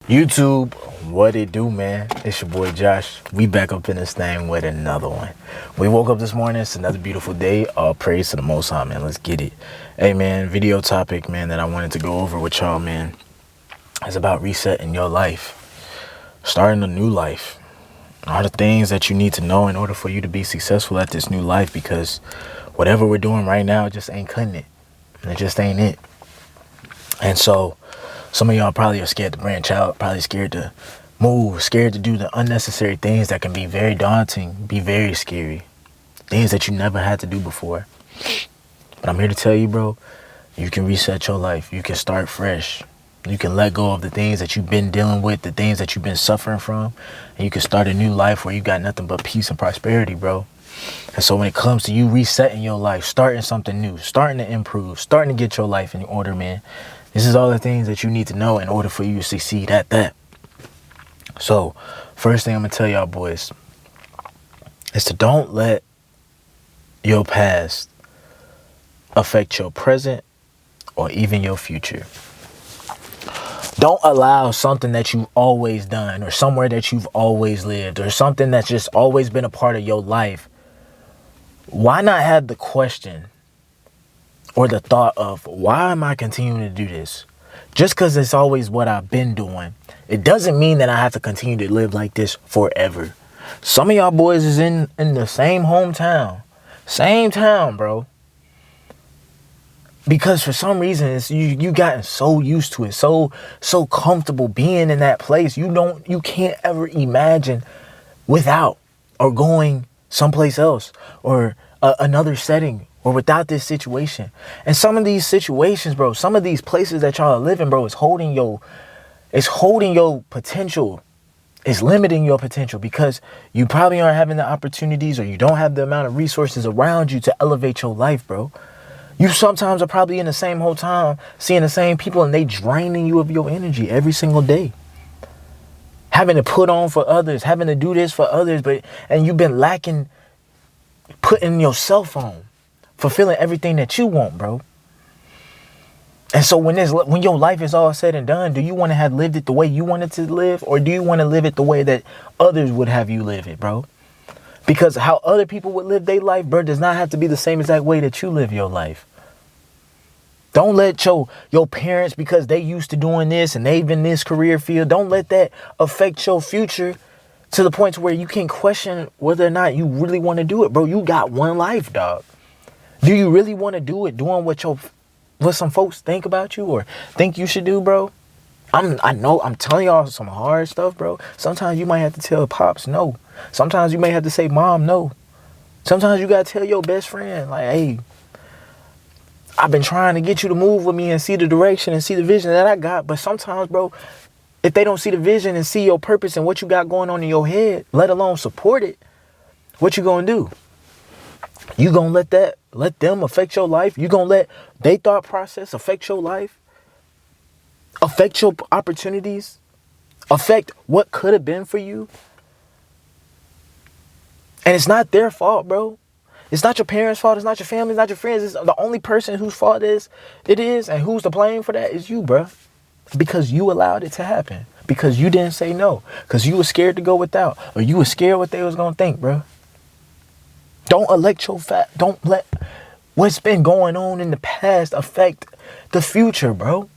YouTube, what it do, man? It's your boy Josh. We back up in this thing with another one. We woke up this morning. It's another beautiful day. All praise to the Most High, man. Let's get it. Hey, man, video topic, man, that I wanted to go over with y'all, man, is about resetting your life, starting a new life. All the things that you need to know in order for you to be successful at this new life, because whatever we're doing right now just ain't cutting it. It just ain't it. And so some of y'all probably are scared to branch out, probably scared to move, scared to do the unnecessary things that can be very daunting, be very scary. Things that you never had to do before. But I'm here to tell you, bro, you can reset your life. You can start fresh. You can let go of the things that you've been dealing with, the things that you've been suffering from. And you can start a new life where you got nothing but peace and prosperity, bro. And so when it comes to you resetting your life, starting something new, starting to improve, starting to get your life in order, man, this is all the things that you need to know in order for you to succeed at that. So, first thing I'm going to tell y'all boys is to don't let your past affect your present or even your future. Don't allow something that you've always done or somewhere that you've always lived or something that's just always been a part of your life. Why not have the question or the thought of, why am I continuing to do this? Just because it's always what I've been doing, it doesn't mean that I have to continue to live like this forever. Some of y'all boys is in the same hometown. Same town, bro. Because for some reason, you gotten so used to it, so comfortable being in that place. You can't ever imagine without or going someplace else or another setting or without this situation. And some of these situations, bro, some of these places that y'all are living, bro, is holding your potential. It's limiting your potential because you probably aren't having the opportunities or you don't have the amount of resources around you to elevate your life, bro. You sometimes are probably in the same whole time seeing the same people and they draining you of your energy every single day. Having to put on for others, having to do this for others, and you've been lacking putting yourself on, fulfilling everything that you want, bro. And so when your life is all said and done, do you want to have lived it the way you wanted to live, or do you want to live it the way that others would have you live it, bro? Because how other people would live their life, bro, does not have to be the same exact way that you live your life. Don't let your parents, because they used to doing this and they've in this career field, don't let that affect your future to the point where you can question whether or not you really want to do it, bro. You got one life, dog. Do you really want to do it doing what some folks think about you or think you should do, bro? I know I'm telling y'all some hard stuff, bro. Sometimes you might have to tell pops no. Sometimes you may have to say mom no. Sometimes you got to tell your best friend, like, hey, I've been trying to get you to move with me and see the direction and see the vision that I got. But sometimes, bro, if they don't see the vision and see your purpose and what you got going on in your head, let alone support it, what you gonna do? You gonna let them affect your life? You gonna let their thought process affect your life? Affect your opportunities? Affect what could have been for you? And it's not their fault, bro. It's not your parents' fault. It's not your family. It's not your friends. It's the only person whose fault it is, and who's to blame for that is you, bro. Because you allowed it to happen. Because you didn't say no. Because you were scared to go without. Or you were scared what they was going to think, bro. Don't let what's been going on in the past affect the future, bro.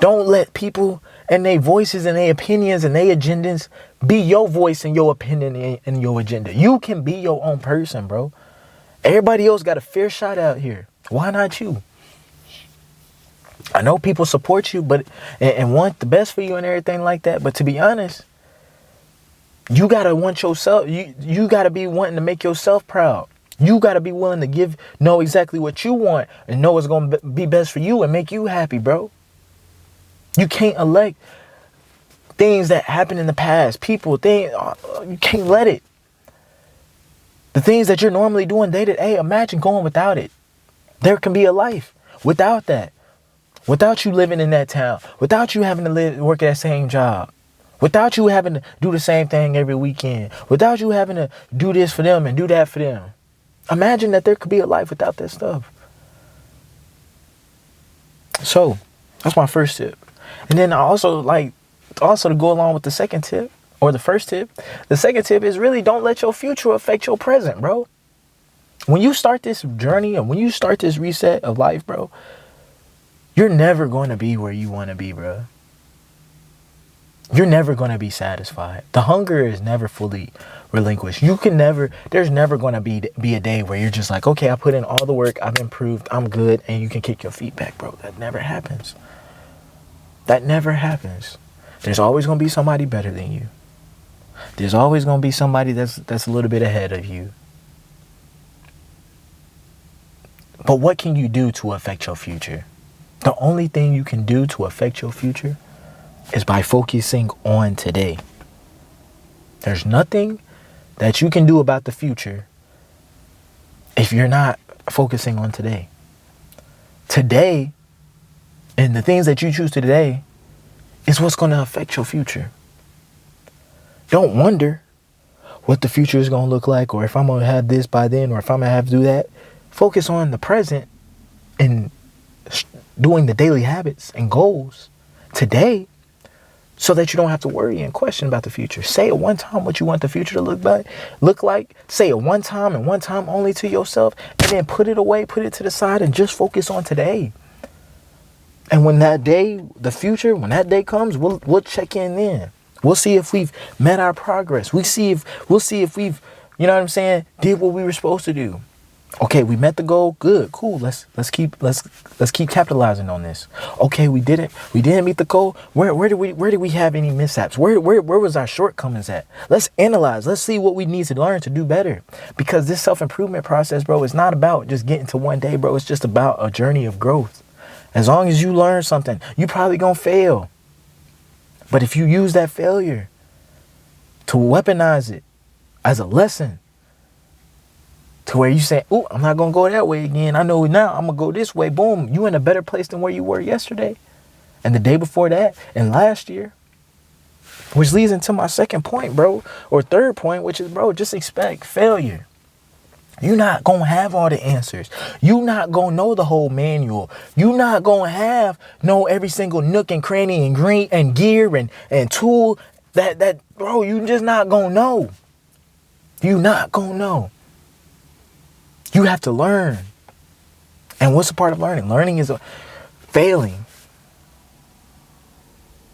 Don't let people and their voices and their opinions and their agendas be your voice and your opinion and your agenda. You can be your own person, bro. Everybody else got a fair shot out here. Why not you? I know people support you, and want the best for you and everything like that. But to be honest, you gotta want yourself. You gotta be wanting to make yourself proud. You gotta be willing to know exactly what you want and know what's gonna be best for you and make you happy, bro. You can't elect things that happened in the past. You can't let it. The things that you're normally doing day to day, imagine going without it. There can be a life without that. Without you living in that town. Without you having to work at that same job. Without you having to do the same thing every weekend. Without you having to do this for them and do that for them. Imagine that there could be a life without that stuff. So, that's my first tip. And then I also Also, to go along with the second tip, or the first tip, the second tip is really don't let your future affect your present, bro. When you start this journey and when you start this reset of life, bro, you're never going to be where you want to be, bro. You're never going to be satisfied. The hunger is never fully relinquished. There's never going to be a day where you're just like, okay, I put in all the work, I've improved, I'm good, and you can kick your feet back, bro. That never happens. That never happens. There's always going to be somebody better than you. There's always going to be somebody that's a little bit ahead of you. But what can you do to affect your future? The only thing you can do to affect your future is by focusing on today. There's nothing that you can do about the future if you're not focusing on today. Today, and the things that you choose today, is what's going to affect your future. Don't wonder what the future is going to look like, or if I'm going to have this by then, or if I'm going to have to do that. Focus on the present and doing the daily habits and goals today, so that you don't have to worry and question about the future. Say it one time what you want the future to look like. Say it one time and one time only to yourself, and then put it away, put it to the side, and just focus on today. And when that day, when that day comes, we'll check in then. We'll see if we've met our progress. We'll see if we've, you know what I'm saying, did what we were supposed to do. Okay, we met the goal. Good, cool. Let's keep capitalizing on this. Okay, we didn't meet the goal. Where did we have any mishaps? Where was our shortcomings at? Let's analyze. Let's see what we need to learn to do better. Because this self-improvement process, bro, is not about just getting to one day, bro. It's just about a journey of growth. As long as you learn something, you probably gonna fail. But if you use that failure to weaponize it as a lesson, to where you say, oh, I'm not going to go that way again. I know now I'm going to go this way. Boom. You in a better place than where you were yesterday. And the day before that. And last year. Which leads into my second point, bro. Or third point, which is, bro, just expect failure. You're not going to have all the answers. You're not going to know the whole manual. You're not going to know every single nook and cranny and green and gear and tool that, bro, you just not going to know. You're not going to know. You have to learn. And what's a part of learning? Learning is failing.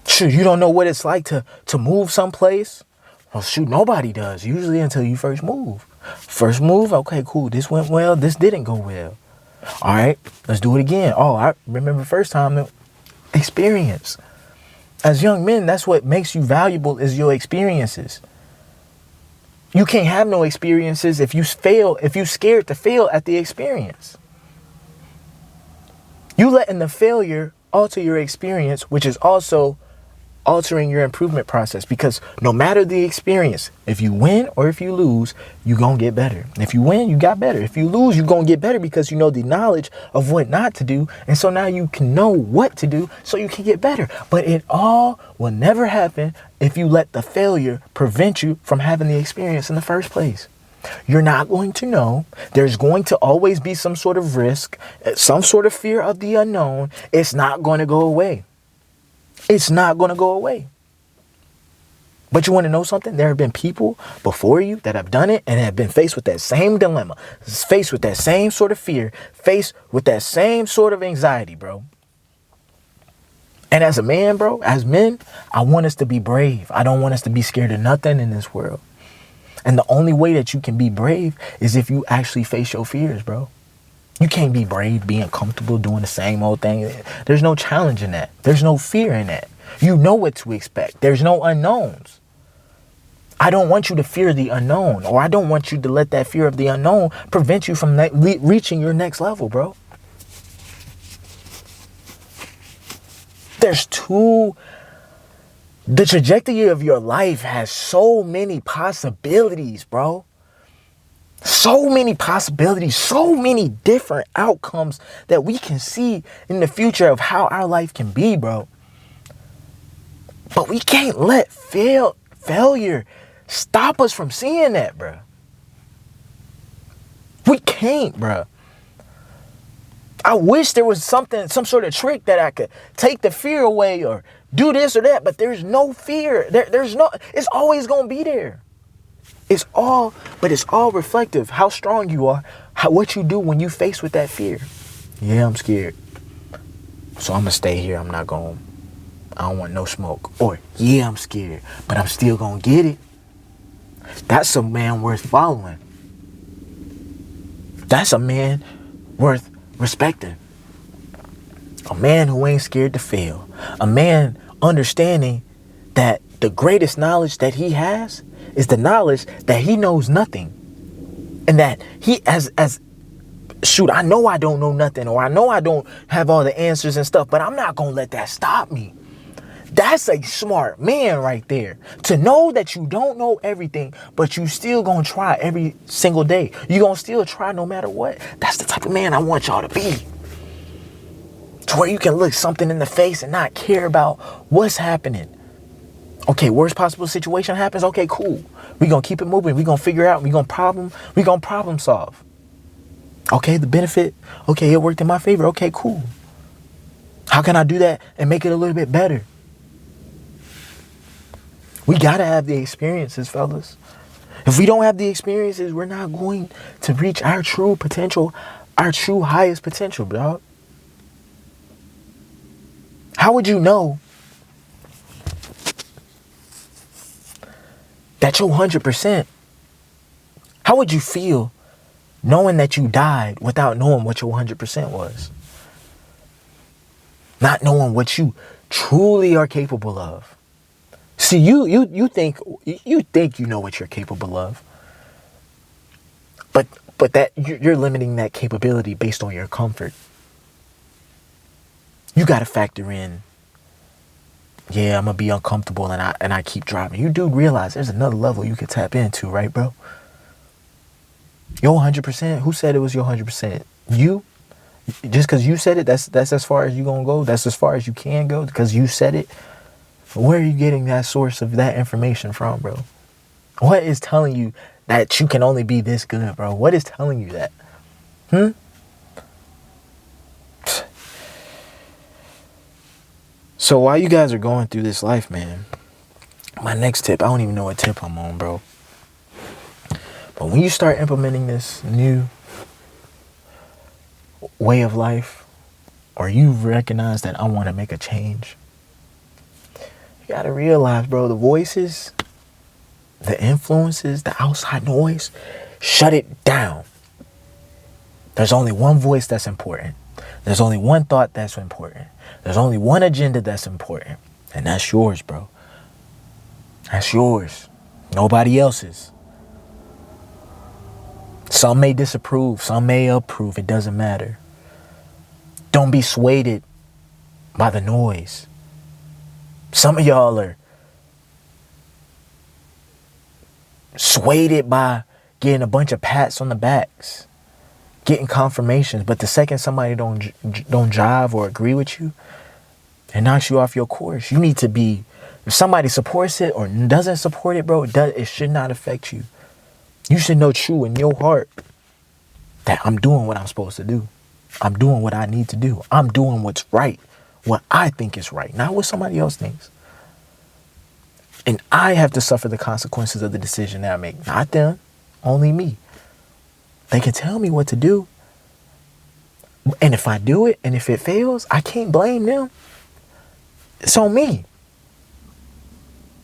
Shoot, you don't know what it's like to move someplace. Well, shoot, nobody does. Usually until you first move. First move, okay, cool. This went well. This didn't go well. All right, let's do it again. Oh, I remember first time. Experience. As young men, that's what makes you valuable is your experiences. You can't have no experiences if you scared to fail at the experience. You letting the failure alter your experience, which is also altering your improvement process, because no matter the experience, if you win or if you lose, you're going to get better. If you win, you got better. If you lose, you're going to get better because you know the knowledge of what not to do. And so now you can know what to do so you can get better. But it all will never happen if you let the failure prevent you from having the experience in the first place. You're not going to know. There's going to always be some sort of risk, some sort of fear of the unknown. It's not going to go away. It's not going to go away. But you want to know something? There have been people before you that have done it and have been faced with that same dilemma, faced with that same sort of fear, faced with that same sort of anxiety, bro. And as a man, bro, as men, I want us to be brave. I don't want us to be scared of nothing in this world. And the only way that you can be brave is if you actually face your fears, bro. You can't be brave being comfortable doing the same old thing. There's no challenge in that. There's no fear in that. You know what to expect. There's no unknowns. I don't want you to fear the unknown, or I don't want you to let that fear of the unknown prevent you from reaching your next level, bro. The trajectory of your life has so many possibilities, bro. So many possibilities, so many different outcomes that we can see in the future of how our life can be, bro. But we can't let failure stop us from seeing that, bro. We can't, bro. I wish there was some sort of trick that I could take the fear away or do this or that, but there's no fear. There's no, it's always going to be there. It's all reflective. How strong you are, what you do when you face with that fear. Yeah, I'm scared, so I'm going to stay here. I don't want no smoke. Or, yeah, I'm scared, but I'm still going to get it. That's a man worth following. That's a man worth respecting. A man who ain't scared to fail. A man understanding that the greatest knowledge that he has is the knowledge that he knows nothing. And that he, shoot, I know I don't know nothing, or I know I don't have all the answers and stuff, but I'm not going to let that stop me. That's a smart man right there. To know that you don't know everything, but you still gonna try every single day. You gonna still try no matter what. That's the type of man I want y'all to be. To where you can look something in the face and not care about what's happening. Okay, worst possible situation happens. Okay, cool. We gonna keep it moving. We gonna figure out. We gonna problem solve. Okay, the benefit. Okay, it worked in my favor. Okay, cool. How can I do that and make it a little bit better? We got to have the experiences, fellas. If we don't have the experiences, we're not going to reach our true potential, our true highest potential, dog. How would you know that you're 100%? How would you feel knowing that you died without knowing what your 100% was? Not knowing what you truly are capable of. See, you think you know what you're capable of, but that you're limiting that capability based on your comfort. You got to factor in. Yeah, I'm gonna be uncomfortable, and I keep driving. You do realize there's another level you could tap into, right, bro? Your 100%. Who said it was your 100%? You. Just because you said it, that's as far as you gonna go. That's as far as you can go because you said it. Where are you getting that source of that information from, bro? What is telling you that you can only be this good, bro? What is telling you that? So while you guys are going through this life, man, my next tip, I don't even know what tip I'm on, bro. But when you start implementing this new way of life, or you recognize that I want to make a change, you got to realize, bro, the voices, the influences, the outside noise, shut it down. There's only one voice that's important. There's only one thought that's important. There's only one agenda that's important. And that's yours, bro. That's yours. Nobody else's. Some may disapprove. Some may approve. It doesn't matter. Don't be swayed by the noise. Some of y'all are swayed by getting a bunch of pats on the backs, getting confirmations. But the second somebody don't jive or agree with you, it knocks you off your course. You need to be, if somebody supports it or doesn't support it, bro, it should not affect you. You should know true in your heart that I'm doing what I'm supposed to do. I'm doing what I need to do. I'm doing what's right. What I think is right, not what somebody else thinks. And I have to suffer the consequences of the decision that I make. Not them, only me. They can tell me what to do. And if I do it, and if it fails, I can't blame them. It's on me.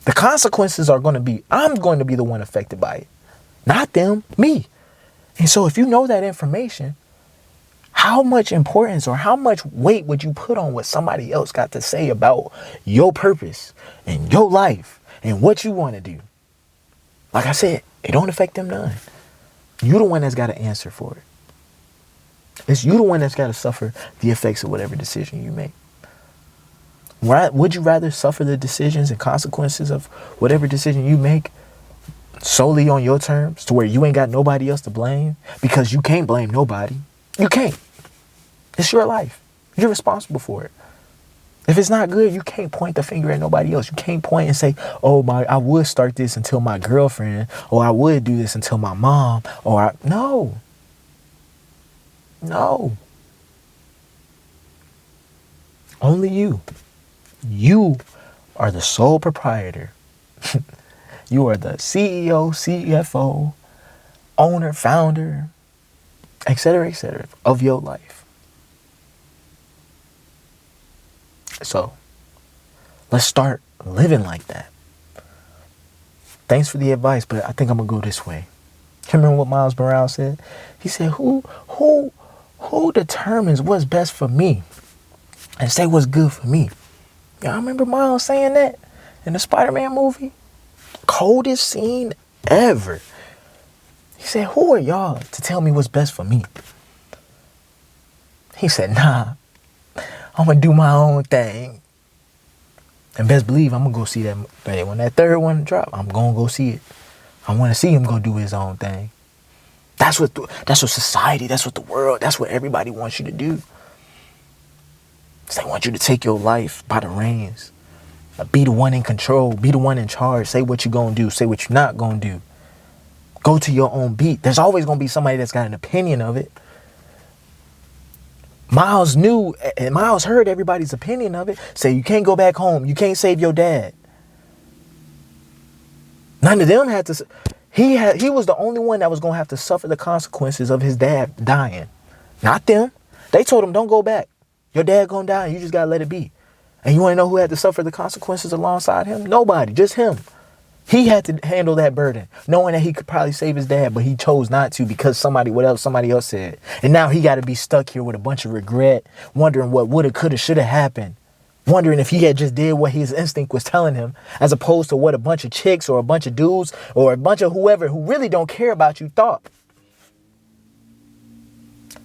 The consequences are going to be, I'm going to be the one affected by it. Not them, me. And so if you know that information, how much importance or how much weight would you put on what somebody else got to say about your purpose and your life and what you want to do? Like I said, it don't affect them none. You the one that's got to answer for it. It's you the one that's got to suffer the effects of whatever decision you make. Would you rather suffer the decisions and consequences of whatever decision you make solely on your terms to where you ain't got nobody else to blame? Because you can't blame nobody. You can't. It's your life. You're responsible for it. If it's not good, you can't point the finger at nobody else. You can't point and say, oh, I would start this until my girlfriend, or I would do this until my mom, no. No. Only you. You are the sole proprietor. You are the CEO, CFO, owner, founder, etc., of your life. So let's start living like that. Thanks for the advice, but I think I'm gonna go this way. Remember what Miles Morales said? He said, who determines what's best for me and say what's good for me? Y'all remember Miles saying that in the Spider-Man movie? Coldest scene ever. He said, who are y'all to tell me what's best for me? He said, nah, I'm gonna do my own thing. And best believe I'm gonna go see that. When that third one drop, I'm gonna go see it. I want to see him go do his own thing. That's what society, that's what the world, that's what everybody wants you to do. They want you to take your life by the reins. Be the one in control. Be the one in charge. Say what you're going to do. Say what you're not going to do. Go to your own beat. There's always going to be somebody that's got an opinion of it. Miles knew, and Miles heard everybody's opinion of it. Say, you can't go back home. You can't save your dad. None of them had to. He was the only one that was going to have to suffer the consequences of his dad dying. Not them. They told him, don't go back. Your dad going to die. You just got to let it be. And you want to know who had to suffer the consequences alongside him? Nobody, just him. He had to handle that burden, knowing that he could probably save his dad, but he chose not to because somebody else said. And now he got to be stuck here with a bunch of regret, wondering what woulda, coulda, shoulda happened. Wondering if he had just did what his instinct was telling him, as opposed to what a bunch of chicks or a bunch of dudes or a bunch of whoever who really don't care about you thought.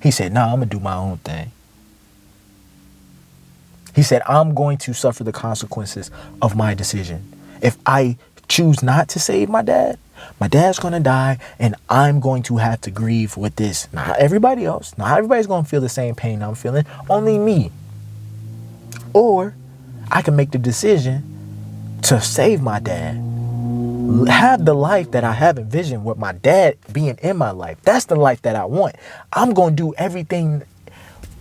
He said, nah, I'm going to do my own thing. He said, I'm going to suffer the consequences of my decision. If I choose not to save my dad's going to die, and I'm going to have to grieve with this. Not everybody else. Not everybody's going to feel the same pain I'm feeling. Only me. Or I can make the decision to save my dad. Have the life that I have envisioned with my dad being in my life. That's the life that I want. I'm going to do everything,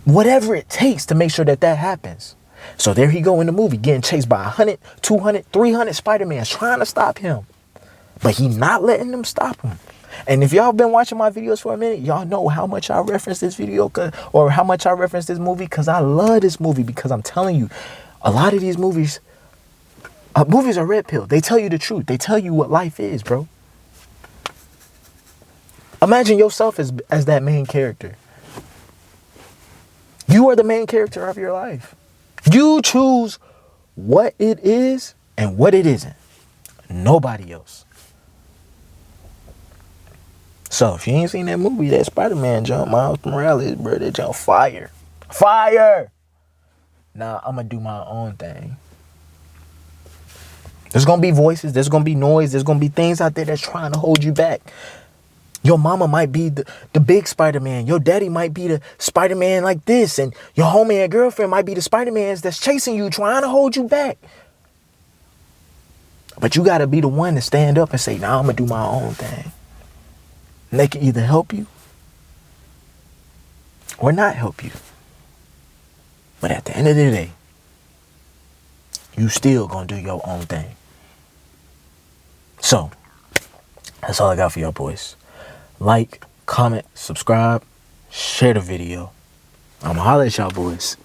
whatever it takes to make sure that happens. So there he go in the movie, getting chased by 100, 200, 300 Spider-Mans trying to stop him. But he not letting them stop him. And if y'all been watching my videos for a minute, y'all know how much I reference this video or how much I reference this movie, because I love this movie. Because I'm telling you, a lot of these movies are red pill. They tell you the truth. They tell you what life is, bro. Imagine yourself as that main character. You are the main character of your life. You choose what it is and what it isn't. Nobody else. So if you ain't seen that movie, that Spider-Man jump, Miles Morales, bro, that jump fire. Fire! Now I'm going to do my own thing. There's going to be voices. There's going to be noise. There's going to be things out there that's trying to hold you back. Your mama might be the big Spider-Man. Your daddy might be the Spider-Man like this. And your homie and girlfriend might be the Spider-Mans that's chasing you, trying to hold you back. But you got to be the one to stand up and say, nah, I'm going to do my own thing. And they can either help you or not help you. But at the end of the day, you still going to do your own thing. So, that's all I got for y'all boys. Like, comment, subscribe, share the video. I'm going to holler at y'all boys.